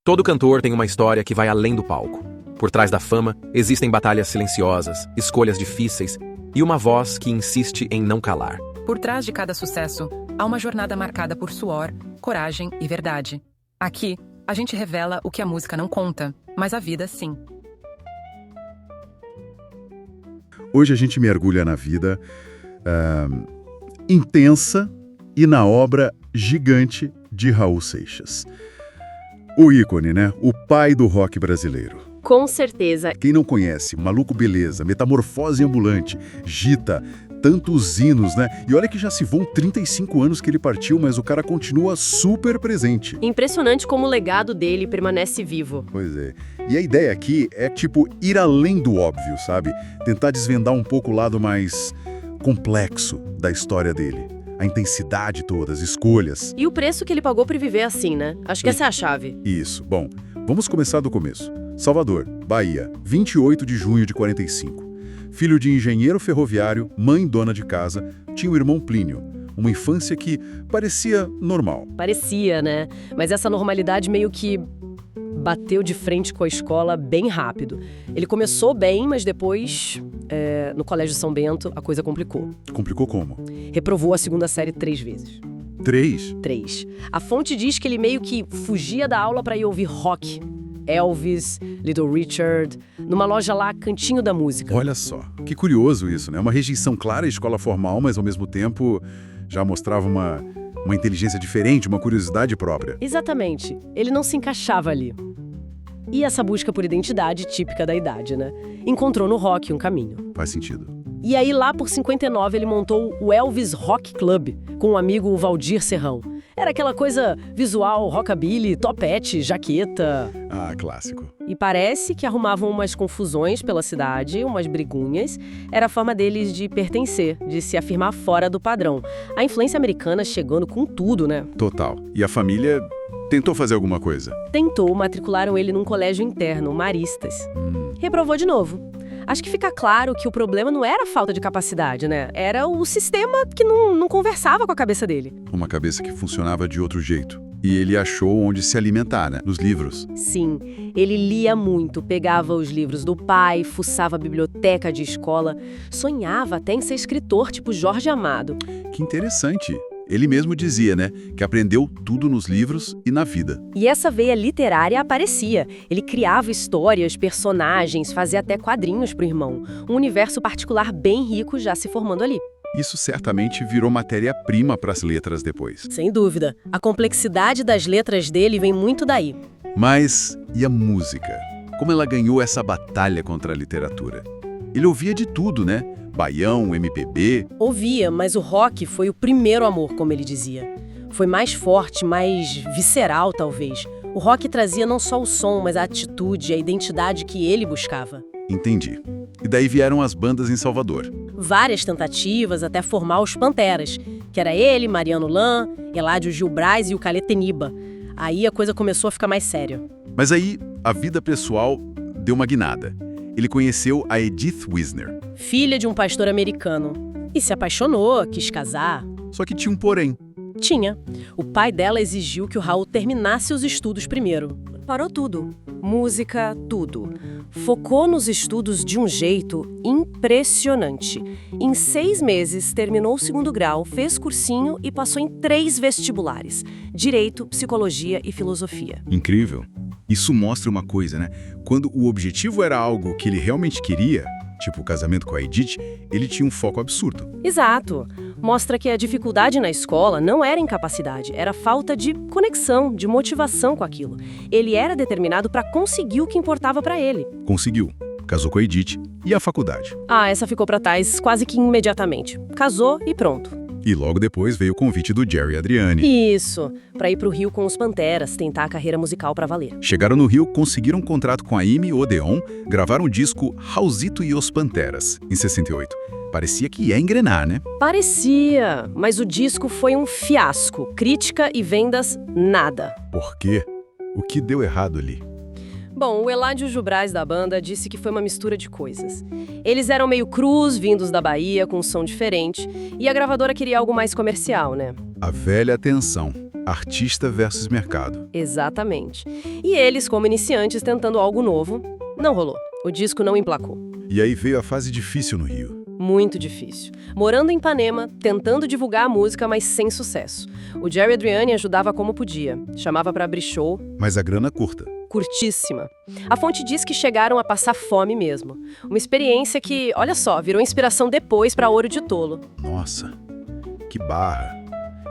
Todo cantor tem uma história que vai além do palco. Por trás da fama, existem batalhas silenciosas, escolhas difíceis e uma voz que insiste em não calar. Por trás de cada sucesso, há uma jornada marcada por suor, coragem e verdade. Aqui, a gente revela o que a música não conta, mas a vida sim. Hoje a gente mergulha na vida intensa e na obra gigante de Raul Seixas. O ícone, né? O pai do rock brasileiro. Com certeza. Quem não conhece, Maluco Beleza, Metamorfose Ambulante, Gita, tantos hinos, né? E olha que já se vão 35 anos que ele partiu, mas o cara continua super presente. Impressionante como o legado dele permanece vivo. Pois é. E a ideia aqui é, ir além do óbvio, sabe? Tentar desvendar um pouco o lado mais complexo da história dele. A intensidade toda, as escolhas. E o preço que ele pagou por viver assim, né? Acho que essa é a chave. Isso. Bom, vamos começar do começo. Salvador, Bahia, 28 de junho de 45. Filho de engenheiro ferroviário, mãe dona de casa, tinha o irmão Plínio. Uma infância que parecia normal. Parecia, né? Mas essa normalidade meio que bateu de frente com a escola bem rápido. Ele começou bem, mas depois, no Colégio São Bento, a coisa complicou. Complicou como? Reprovou a segunda série 3 vezes. 3? 3. A fonte diz que ele meio que fugia da aula para ir ouvir rock. Elvis, Little Richard, numa loja lá, Cantinho da Música. Olha só, que curioso isso, né? Uma rejeição clara à escola formal, mas ao mesmo tempo já mostrava uma inteligência diferente, uma curiosidade própria. Exatamente. Ele não se encaixava ali. E essa busca por identidade típica da idade, né? Encontrou no rock um caminho. Faz sentido. E aí, lá por 59, ele montou o Elvis Rock Club, com o amigo Valdir Serrão. Era aquela coisa visual, rockabilly, topete, jaqueta. Ah, clássico. E parece que arrumavam umas confusões pela cidade, umas briguinhas. Era a forma deles de pertencer, de se afirmar fora do padrão. A influência americana chegando com tudo, né? Total. E a família tentou fazer alguma coisa? Tentou, matricularam ele num colégio interno, Maristas. Reprovou de novo. Acho que fica claro que o problema não era a falta de capacidade, né? Era o sistema que não conversava com a cabeça dele. Uma cabeça que funcionava de outro jeito. E ele achou onde se alimentar, né? Nos livros. Sim, ele lia muito, pegava os livros do pai, fuçava a biblioteca de escola, sonhava até em ser escritor, tipo Jorge Amado. Que interessante. Ele mesmo dizia, né, que aprendeu tudo nos livros e na vida. E essa veia literária aparecia. Ele criava histórias, personagens, fazia até quadrinhos pro irmão. Um universo particular bem rico já se formando ali. Isso certamente virou matéria-prima para as letras depois. Sem dúvida. A complexidade das letras dele vem muito daí. Mas e a música? Como ela ganhou essa batalha contra a literatura? Ele ouvia de tudo, né? Baião, MPB... Ouvia, mas o rock foi o primeiro amor, como ele dizia. Foi mais forte, mais visceral, talvez. O rock trazia não só o som, mas a atitude, a identidade que ele buscava. Entendi. E daí vieram as bandas em Salvador. Várias tentativas até formar os Panteras, que era ele, Mariano Lan, Eládio Gil Brás e o Caleteniba. Aí a coisa começou a ficar mais séria. Mas aí a vida pessoal deu uma guinada. Ele conheceu a Edith Wisner. Filha de um pastor americano. E se apaixonou, quis casar. Só que tinha um porém. Tinha. O pai dela exigiu que o Raul terminasse os estudos primeiro. Parou tudo. Música, tudo. Focou nos estudos de um jeito impressionante. Em 6 meses, terminou o 2º grau, fez cursinho e passou em 3 vestibulares. Direito, Psicologia e Filosofia. Incrível. Isso mostra uma coisa, né? Quando o objetivo era algo que ele realmente queria, tipo o casamento com a Edith, ele tinha um foco absurdo. Exato. Mostra que a dificuldade na escola não era incapacidade, era falta de conexão, de motivação com aquilo. Ele era determinado para conseguir o que importava para ele. Conseguiu. Casou com a Edith e a faculdade. Ah, essa ficou para trás quase que imediatamente. Casou e pronto. E logo depois veio o convite do Jerry Adriani. Isso, para ir pro Rio com os Panteras, tentar a carreira musical para valer. Chegaram no Rio, conseguiram um contrato com a IME Odeon, gravaram o disco Raulzito e os Panteras, em 68. Parecia que ia engrenar, né? Parecia, mas o disco foi um fiasco. Crítica e vendas, nada. Por quê? O que deu errado ali? Bom, o Eládio Gil Brás da banda disse que foi uma mistura de coisas. Eles eram meio crus, vindos da Bahia, com um som diferente, e a gravadora queria algo mais comercial, né? A velha tensão. artista versus mercado. Exatamente. E eles, como iniciantes, tentando algo novo, não rolou. O disco não emplacou. E aí veio a fase difícil no Rio. Muito difícil. Morando em Ipanema, tentando divulgar a música, mas sem sucesso. O Jerry Adriani ajudava como podia. Chamava pra abrir show. Mas a grana curta. Curtíssima. A fonte diz que chegaram a passar fome mesmo. Uma experiência que, olha só, virou inspiração depois pra Ouro de Tolo. Nossa, que barra.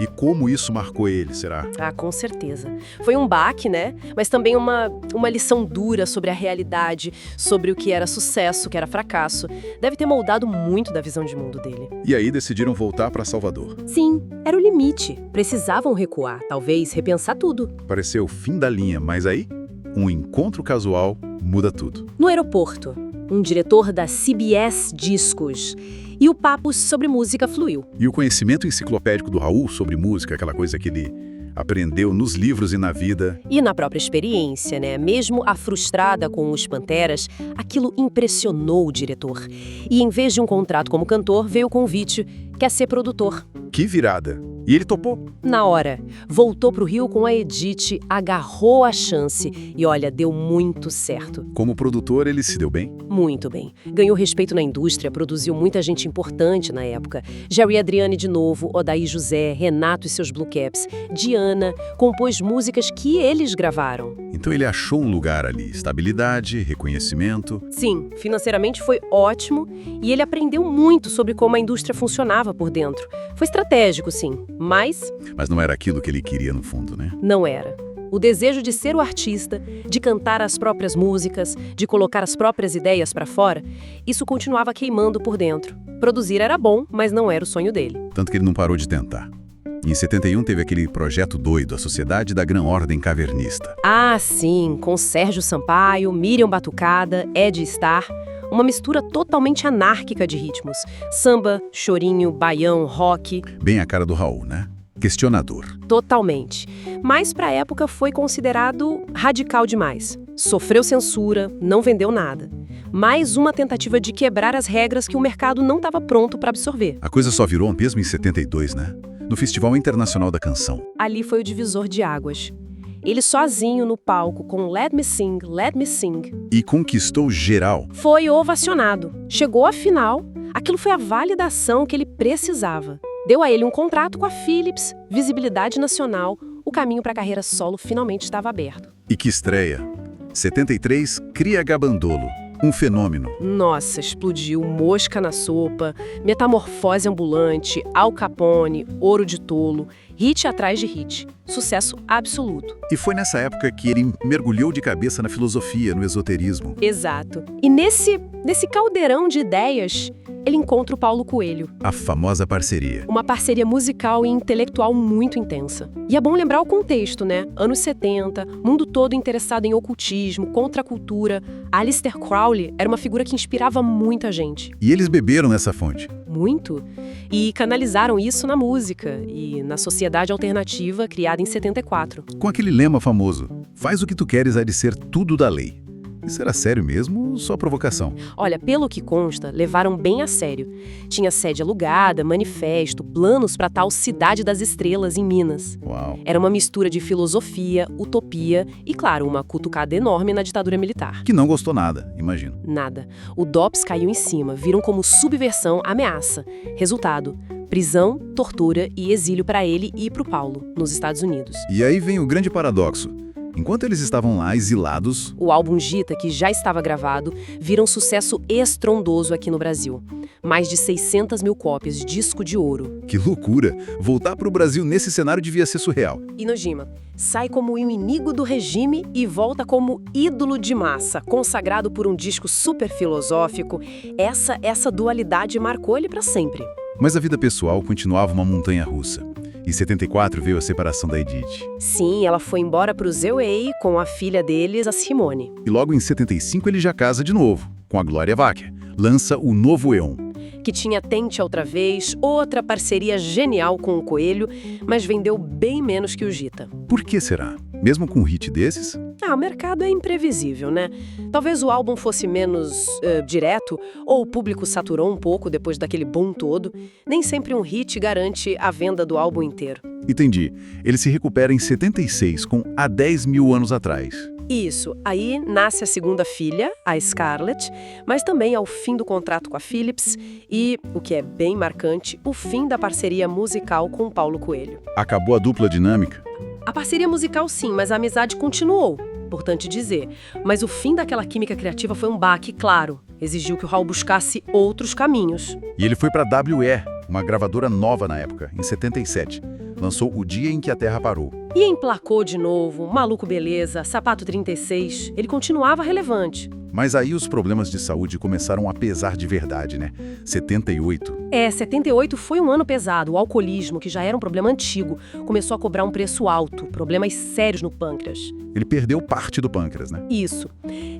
E como isso marcou ele, será? Ah, com certeza. Foi um baque, né? Mas também uma lição dura sobre a realidade, sobre o que era sucesso, o que era fracasso. Deve ter moldado muito da visão de mundo dele. E aí decidiram voltar para Salvador. Sim, era o limite. Precisavam recuar, talvez repensar tudo. Pareceu o fim da linha, mas aí, um encontro casual muda tudo. No aeroporto, um diretor da CBS Discos. E o papo sobre música fluiu. E o conhecimento enciclopédico do Raul sobre música, aquela coisa que ele aprendeu nos livros e na vida. E na própria experiência, né? Mesmo a frustrada com os Panteras, aquilo impressionou o diretor. E em vez de um contrato como cantor, veio o convite, quer ser produtor. Que virada! E ele topou. Na hora, voltou pro Rio com a Edith, agarrou a chance e olha, deu muito certo. Como produtor, ele se deu bem? Muito bem. Ganhou respeito na indústria, produziu muita gente importante na época. Jerry Adriani de novo, Odaí José, Renato e seus Blue Caps, Diana, compôs músicas que eles gravaram. Então ele achou um lugar ali, estabilidade, reconhecimento. Sim, financeiramente foi ótimo e ele aprendeu muito sobre como a indústria funcionava por dentro. Foi estratégico, sim, mas não era aquilo que ele queria no fundo, né? não era. O desejo de ser o artista, de cantar as próprias músicas, de colocar as próprias ideias para fora, isso continuava queimando por dentro. Produzir era bom, mas não era o sonho dele. Tanto que ele não parou de tentar. Em 71 teve aquele projeto doido, a Sociedade da Gran Ordem Cavernista. Ah, sim, com Sérgio Sampaio, Miriam Batucada, Ed Starr. Uma mistura totalmente anárquica de ritmos. Samba, chorinho, baião, rock. Bem a cara do Raul, né? Questionador. Totalmente. Mas para a época foi considerado radical demais. Sofreu censura, não vendeu nada. Mais uma tentativa de quebrar as regras que o mercado não estava pronto para absorver. A coisa só virou mesmo em 72, né? No Festival Internacional da Canção. Ali foi o divisor de águas. Ele sozinho no palco com Let Me Sing, Let Me Sing. E conquistou geral. Foi ovacionado. Chegou à final. Aquilo foi a validação que ele precisava. Deu a ele um contrato com a Philips, visibilidade nacional. O caminho para a carreira solo finalmente estava aberto. E que estreia. 73, Cria Gabandolo. Um fenômeno. Nossa, explodiu Mosca na Sopa, Metamorfose Ambulante, Al Capone, Ouro de Tolo, hit atrás de hit. Sucesso absoluto. E foi nessa época que ele mergulhou de cabeça na filosofia, no esoterismo. Exato. E nesse caldeirão de ideias, ele encontra o Paulo Coelho. A famosa parceria. Uma parceria musical e intelectual muito intensa. E é bom lembrar o contexto, né? Anos 70, mundo todo interessado em ocultismo, contracultura. Aleister Crowley era uma figura que inspirava muita gente. E eles beberam nessa fonte. Muito. E canalizaram isso na música e na sociedade alternativa criada em 74. Com aquele lema famoso, faz o que tu queres há de ser tudo da lei. Isso era sério mesmo ou só provocação? Olha, pelo que consta, levaram bem a sério. Tinha sede alugada, manifesto, planos para tal Cidade das Estrelas em Minas. Uau! Era uma mistura de filosofia, utopia e, claro, uma cutucada enorme na ditadura militar. Que não gostou nada, imagino. Nada. O DOPS caiu em cima, viram como subversão, ameaça. Resultado, prisão, tortura e exílio para ele e para o Paulo, nos Estados Unidos. E aí vem o grande paradoxo. Enquanto eles estavam lá exilados, o álbum Gita, que já estava gravado, vira um sucesso estrondoso aqui no Brasil. Mais de 600 mil cópias, disco de ouro. Que loucura! Voltar para o Brasil nesse cenário devia ser surreal. E Nojima sai como o inimigo do regime e volta como ídolo de massa, consagrado por um disco super filosófico. Essa dualidade marcou ele para sempre. Mas a vida pessoal continuava uma montanha-russa. Em 74 veio a separação da Edith. Sim, ela foi embora para o ZWA com a filha deles, a Simone. E logo em 75 ele já casa de novo, com a Glória Wacker. Lança o Novo Eon. Que tinha Tente Outra Vez, outra parceria genial com o Coelho, mas vendeu bem menos que o Gita. Por que será? mesmo com um hit desses? O mercado é imprevisível, né? Talvez o álbum fosse menos direto, ou o público saturou um pouco depois daquele boom todo. Nem sempre um hit garante a venda do álbum inteiro. Entendi. Ele se recupera em 76, com há 10 mil anos atrás. Isso. Aí nasce a segunda filha, a Scarlett, mas também ao fim do contrato com a Philips e, o que é bem marcante, o fim da parceria musical com Paulo Coelho. Acabou a dupla dinâmica? A parceria musical sim, mas a amizade continuou, importante dizer. Mas o fim daquela química criativa foi um baque, claro. Exigiu que o Raul buscasse outros caminhos. E ele foi para a WE, uma gravadora nova na época, em 77. Lançou O Dia em que a Terra Parou. E emplacou de novo, Maluco Beleza, Sapato 36. Ele continuava relevante. Mas aí os problemas de saúde começaram a pesar de verdade, né? 78. 78 foi um ano pesado. O alcoolismo, que já era um problema antigo, começou a cobrar um preço alto, problemas sérios no pâncreas. Ele perdeu parte do pâncreas, né? Isso.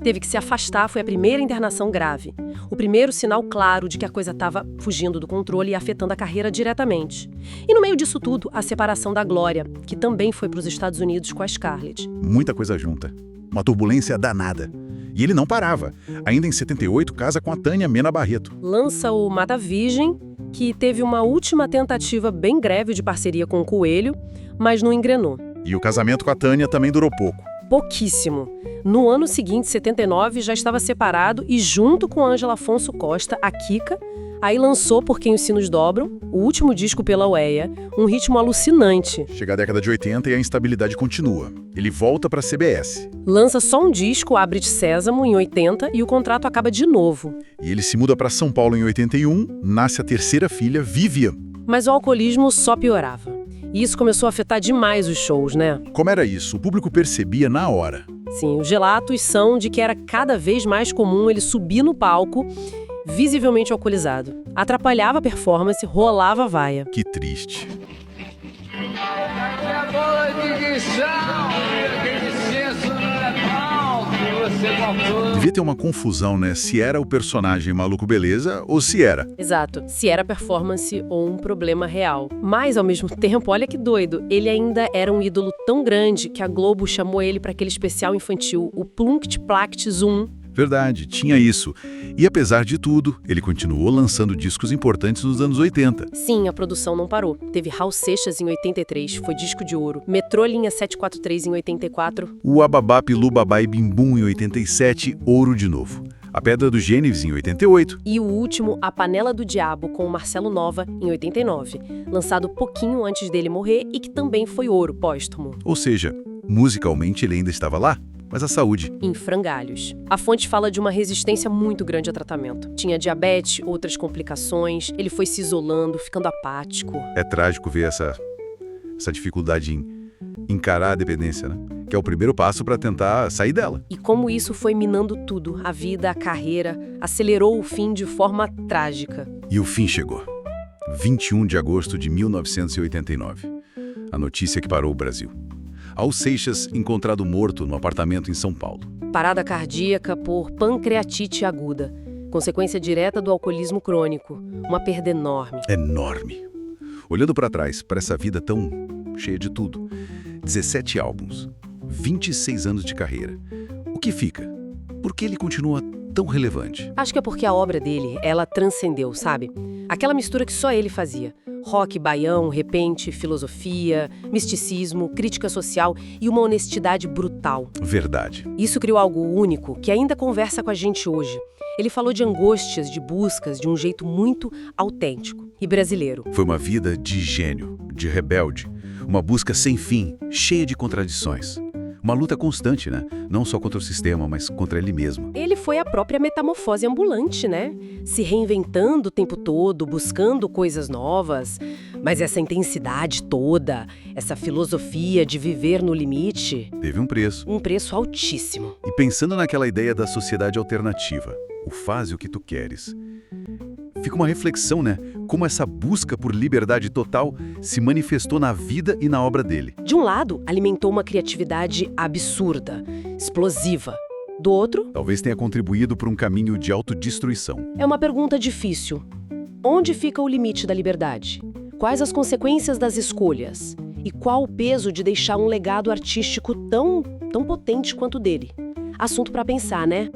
Teve que se afastar, foi a primeira internação grave. O primeiro sinal claro de que a coisa estava fugindo do controle e afetando a carreira diretamente. E no meio disso tudo, a separação da Glória, que também foi para os Estados Unidos com a Scarlett. Muita coisa junta. Uma turbulência danada. E ele não parava. Ainda em 78, casa com a Tânia Mena Barreto. Lança o Mata Virgem, que teve uma última tentativa bem greve de parceria com o Coelho, mas não engrenou. E o casamento com a Tânia também durou pouco. Pouquíssimo. No ano seguinte, 79, já estava separado e junto com Ângela Afonso Costa, a Kika, aí lançou Por Quem os Sinos Dobram, o último disco pela UEA, um ritmo alucinante. Chega a década de 80 e a instabilidade continua. Ele volta para a CBS. Lança só um disco, Abre de Sésamo, em 80, e o contrato acaba de novo. E ele se muda para São Paulo em 81, nasce a terceira filha, Vivian. Mas o alcoolismo só piorava. E isso começou a afetar demais os shows, né? Como era isso? O público percebia na hora. Sim, os relatos são de que era cada vez mais comum ele subir no palco visivelmente alcoolizado. Atrapalhava a performance, rolava a vaia. Que triste. Devia ter uma confusão, né? Se era o personagem Maluco Beleza ou se era. Exato. Se era performance ou um problema real. Mas, ao mesmo tempo, olha que doido, ele ainda era um ídolo tão grande que a Globo chamou ele para aquele especial infantil, o Plunkt Plakt Zoom. Verdade, tinha isso. E apesar de tudo, ele continuou lançando discos importantes nos anos 80. Sim, a produção não parou. Teve Raul Seixas em 83, foi disco de ouro. Metrô Linha 743 em 84. O Ababá Pilu Babá e Bim Bum em 87, ouro de novo. A Pedra do Gênesis em 88. E o último, A Panela do Diabo, com o Marcelo Nova, em 89. Lançado pouquinho antes dele morrer e que também foi ouro póstumo. Ou seja, musicalmente ele ainda estava lá. Mas a saúde? Em frangalhos. A fonte fala de uma resistência muito grande a tratamento. Tinha diabetes, outras complicações, ele foi se isolando, ficando apático. É trágico ver essa dificuldade em encarar a dependência, né? Que é o primeiro passo para tentar sair dela. E como isso foi minando tudo, a vida, a carreira, acelerou o fim de forma trágica. E o fim chegou. 21 de agosto de 1989. A notícia que parou o Brasil. Raul Seixas encontrado morto no apartamento em São Paulo. Parada cardíaca por pancreatite aguda, consequência direta do alcoolismo crônico. Uma perda enorme. Enorme. Olhando para trás, para essa vida tão cheia de tudo. 17 álbuns, 26 anos de carreira. O que fica? Por que ele continua tão relevante? Acho que é porque a obra dele, ela transcendeu, sabe? Aquela mistura que só ele fazia. Rock, baião, repente, filosofia, misticismo, crítica social e uma honestidade brutal. Verdade. Isso criou algo único que ainda conversa com a gente hoje. Ele falou de angústias, de buscas, de um jeito muito autêntico e brasileiro. Foi uma vida de gênio, de rebelde. Uma busca sem fim, cheia de contradições. Uma luta constante, né? Não só contra o sistema, mas contra ele mesmo. Ele foi a própria metamorfose ambulante, né? Se reinventando o tempo todo, buscando coisas novas. Mas essa intensidade toda, essa filosofia de viver no limite... Teve um preço. Um preço altíssimo. E pensando naquela ideia da sociedade alternativa, o faze o que tu queres... Fica uma reflexão, né? Como essa busca por liberdade total se manifestou na vida e na obra dele. De um lado, alimentou uma criatividade absurda, explosiva. Do outro... talvez tenha contribuído para um caminho de autodestruição. É uma pergunta difícil. Onde fica o limite da liberdade? Quais as consequências das escolhas? E qual o peso de deixar um legado artístico tão potente quanto o dele? Assunto para pensar, né?